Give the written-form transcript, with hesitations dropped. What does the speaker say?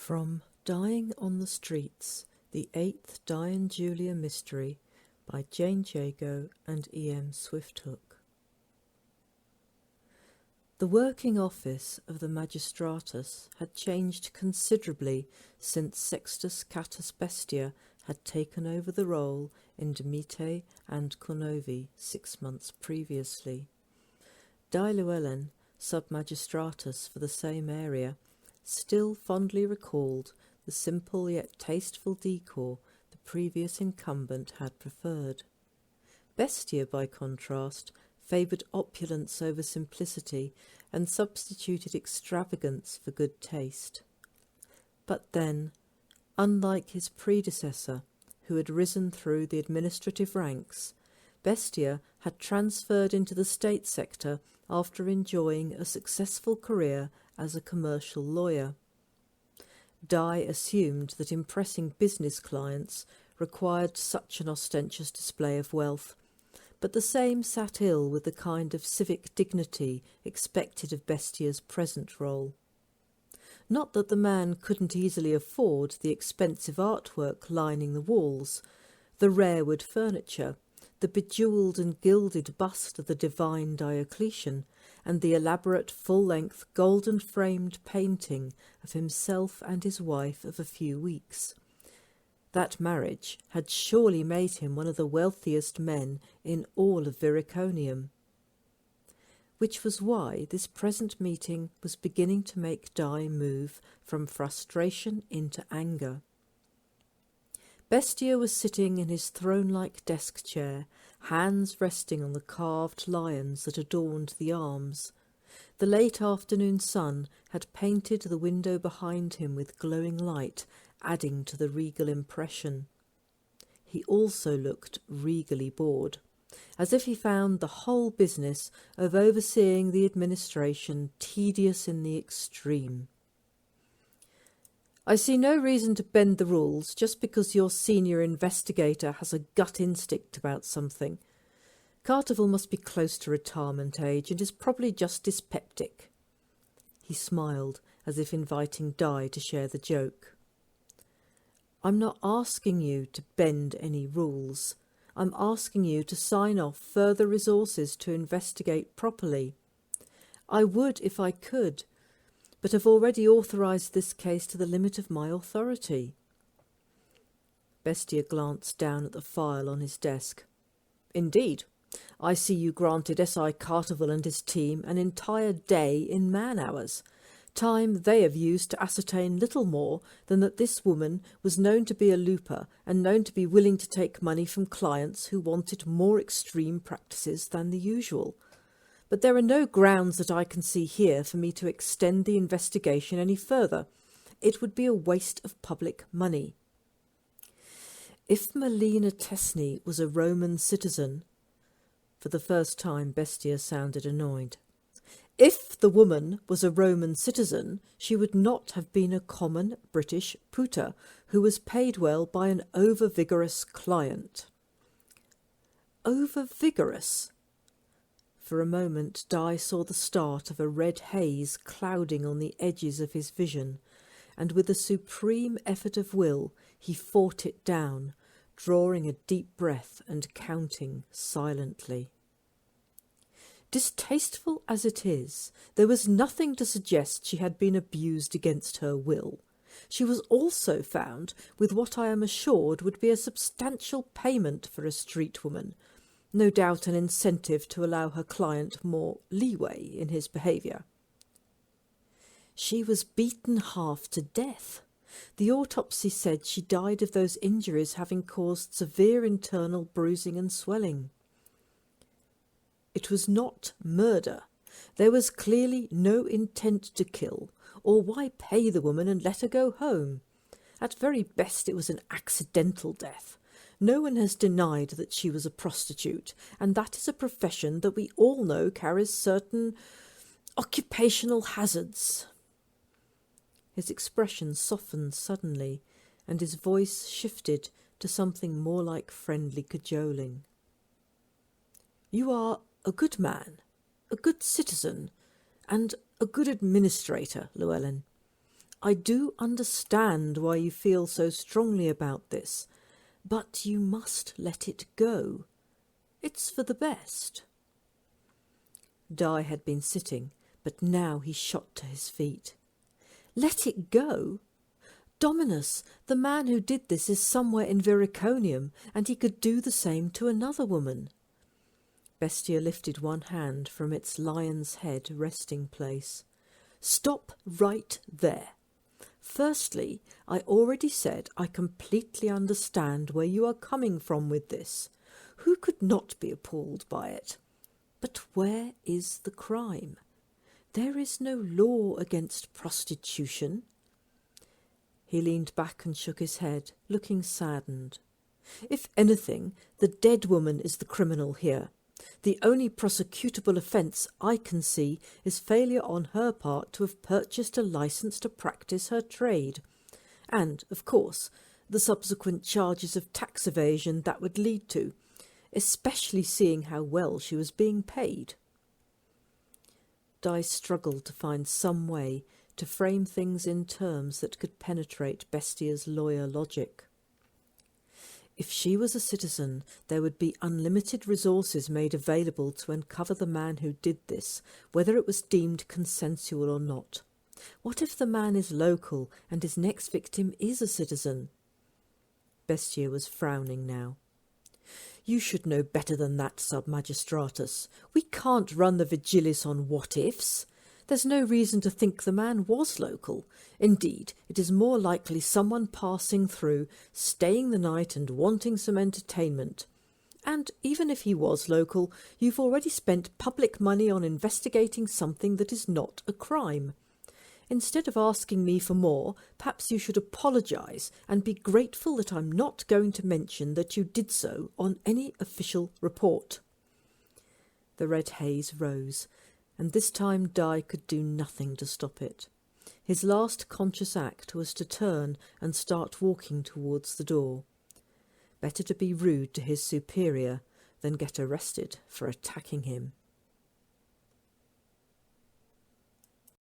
From Dying on the Streets, the 8th Dai and Julia Mystery by Jane Jago and E.M. Swifthook. The working office of the magistratus had changed considerably since Sextus Catus Bestia had taken over the role in Demite and Conovi 6 months previously. Dai Llewellyn, sub-magistratus for the same area, still fondly recalled the simple yet tasteful decor the previous incumbent had preferred. Bestia, by contrast, favoured opulence over simplicity and substituted extravagance for good taste. But then, unlike his predecessor, who had risen through the administrative ranks, Bestia had transferred into the state sector after enjoying a successful career as a commercial lawyer. Dai assumed that impressing business clients required such an ostentatious display of wealth, but the same sat ill with the kind of civic dignity expected of Bestia's present role. Not that the man couldn't easily afford the expensive artwork lining the walls, the rare wood furniture, the bejewelled and gilded bust of the divine Diocletian, and the elaborate full-length golden-framed painting of himself and his wife of a few weeks. That marriage had surely made him one of the wealthiest men in all of Viriconium. Which was why this present meeting was beginning to make Dai move from frustration into anger. Bestia was sitting in his throne-like desk chair, hands resting on the carved lions that adorned the arms. The late afternoon sun had painted the window behind him with glowing light, adding to the regal impression. He also looked regally bored, as if he found the whole business of overseeing the administration tedious in the extreme. "I see no reason to bend the rules just because your senior investigator has a gut instinct about something. Carterville must be close to retirement age and is probably just dyspeptic." He smiled, as if inviting Dai to share the joke. "I'm not asking you to bend any rules. I'm asking you to sign off further resources to investigate properly. I would if I could, but have already authorised this case to the limit of my authority." Bestia glanced down at the file on his desk. "Indeed. I see you granted S.I. Carterville and his team an entire day in man-hours, time they have used to ascertain little more than that this woman was known to be a looper and known to be willing to take money from clients who wanted more extreme practices than the usual. But there are no grounds that I can see here for me to extend the investigation any further. It would be a waste of public money." If Melina Tesny was a Roman citizen— for the first time Bestia sounded annoyed. "If the woman was a Roman citizen, she would not have been a common British puta who was paid well by an over-vigorous client." Over-vigorous? For a moment Dai saw the start of a red haze clouding on the edges of his vision, and with a supreme effort of will he fought it down, drawing a deep breath and counting silently. Distasteful as it is, there was nothing to suggest she had been abused against her will. She was also found with what I am assured would be a substantial payment for a street woman, no doubt an incentive to allow her client more leeway in his behaviour. She was beaten half to death. The autopsy said she died of those injuries having caused severe internal bruising and swelling. It was not murder. There was clearly no intent to kill, or why pay the woman and let her go home? At very best it was an accidental death. No one has denied that she was a prostitute, and that is a profession that we all know carries certain occupational hazards. His expression softened suddenly, and his voice shifted to something more like friendly cajoling. "You are a good man, a good citizen, and a good administrator, Llewellyn. I do understand why you feel so strongly about this, but you must let it go. It's for the best." Dai had been sitting, but now he shot to his feet. "Let it go? Dominus, the man who did this is somewhere in Viriconium, and he could do the same to another woman." Bestia lifted one hand from its lion's head resting place. "Stop right there. Firstly, I already said I completely understand where you are coming from with this. Who could not be appalled by it? But where is the crime? There is no law against prostitution." He leaned back and shook his head, looking saddened. "If anything, the dead woman is the criminal here. The only prosecutable offence I can see is failure on her part to have purchased a licence to practice her trade. And, of course, the subsequent charges of tax evasion that would lead to, especially seeing how well she was being paid." Dai struggled to find some way to frame things in terms that could penetrate Bestia's lawyer logic. If she was a citizen, there would be unlimited resources made available to uncover the man who did this, whether it was deemed consensual or not. What if the man is local and his next victim is a citizen? Bestia was frowning now. "You should know better than that, Sub-Magistratus. We can't run the Vigilis on what-ifs. There's no reason to think the man was local. Indeed, it is more likely someone passing through, staying the night and wanting some entertainment. And even if he was local, you've already spent public money on investigating something that is not a crime. Instead of asking me for more, perhaps you should apologise and be grateful that I'm not going to mention that you did so on any official report." The red haze rose, and this time Dai could do nothing to stop it. His last conscious act was to turn and start walking towards the door. Better to be rude to his superior than get arrested for attacking him.